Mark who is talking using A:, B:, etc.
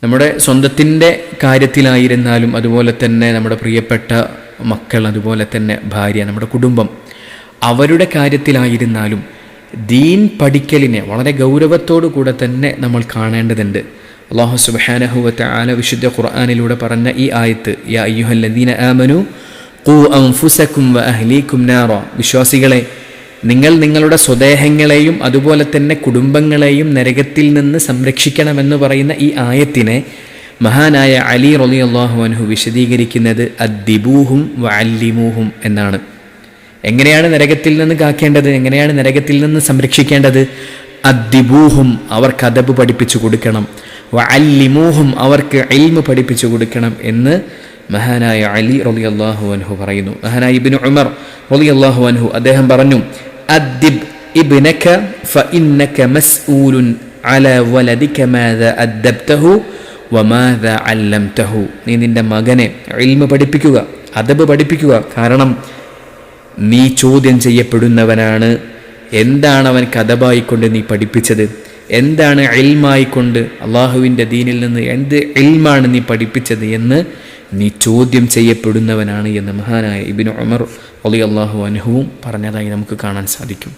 A: നമ്മുടെ സ്വന്തത്തിൻ്റെ കാര്യത്തിലായിരുന്നാലും, അതുപോലെ തന്നെ നമ്മുടെ പ്രിയപ്പെട്ട മക്കൾ, അതുപോലെ തന്നെ ഭാര്യ, നമ്മുടെ കുടുംബം, അവരുടെ കാര്യത്തിലായിരുന്നാലും ദീൻ പഠിക്കലിനെ വളരെ ഗൗരവത്തോടു കൂടെ തന്നെ നമ്മൾ കാണേണ്ടതുണ്ട്. അല്ലാഹു സുബ്ഹാനഹു വ തആല വിശുദ്ധ ഖുർആനിലൂടെ പറഞ്ഞ ഈ ആയത്ത്, യാ അയ്യുഹല്ലദീന ആമനു ഖൂ അൻഫുസകും വ അഹ്ലീകും നാറ, വിശ്വാസികളെ, നിങ്ങൾ നിങ്ങളുടെ സ്വദേഹങ്ങളെയും അതുപോലെ തന്നെ കുടുംബങ്ങളെയും നരകത്തിൽ നിന്ന് സംരക്ഷിക്കണമെന്ന് പറയുന്ന ഈ ആയത്തിനെ മഹാനായ അലി റളിയല്ലാഹു അൻഹു വിശദീകരിക്കുന്നത് അദ്ദിബൂഹും വഅല്ലിമൂഹും എന്നാണ്. എങ്ങനെയാണ് നരകത്തിൽ നിന്ന് കാക്കേണ്ടത്, എങ്ങനെയാണ് നരകത്തിൽ നിന്ന് സംരക്ഷിക്കേണ്ടത്? അദ്ദിബൂഹും, അവർക്ക് അദബ് പഠിപ്പിച്ചു കൊടുക്കണം, വഅല്ലിമൂഹും, അവർക്ക് ഇൽമ് പഠിപ്പിച്ചു കൊടുക്കണം എന്ന് മഹാനായ അലി റളിയല്ലാഹു അൻഹു പറയുന്നു. മഹാനായ ഇബ്നു ഉമർ റളിയല്ലാഹു അൻഹു അദ്ദേഹം പറഞ്ഞു, അദ്ദിബ് ഇബ്നക ഫഇന്നക മസ്ഊലുൻ അലാ വലദിക മാദാ അദ്ദബ്തഹു വമാദാ അല്ലംതഹു. നീ നിന്റെ മകനെ ഇൽമ് പഠിപ്പിക്കുക, അദബ് പഠിപ്പിക്കുക. കാരണം നീ ചോദ്യം ചെയ്യപ്പെടുന്നവനാണ്. എന്താണ് അവൻ അദബായിക്കൊണ്ട് നീ പഠിപ്പിച്ചത്? എന്താണ് ഇൽമായിക്കൊണ്ട് അള്ളാഹുവിൻ്റെ ദീനിൽ നിന്ന് എന്ത് ഇൽമാണ് നീ പഠിപ്പിച്ചത് എന്ന് നീ ചോദ്യം ചെയ്യപ്പെടുന്നവനാണ് എന്ന് മഹാനായ ഇബ്നു ഉമർ റളിയല്ലാഹു അൻഹുവും പറഞ്ഞതായി നമുക്ക് കാണാൻ സാധിക്കും.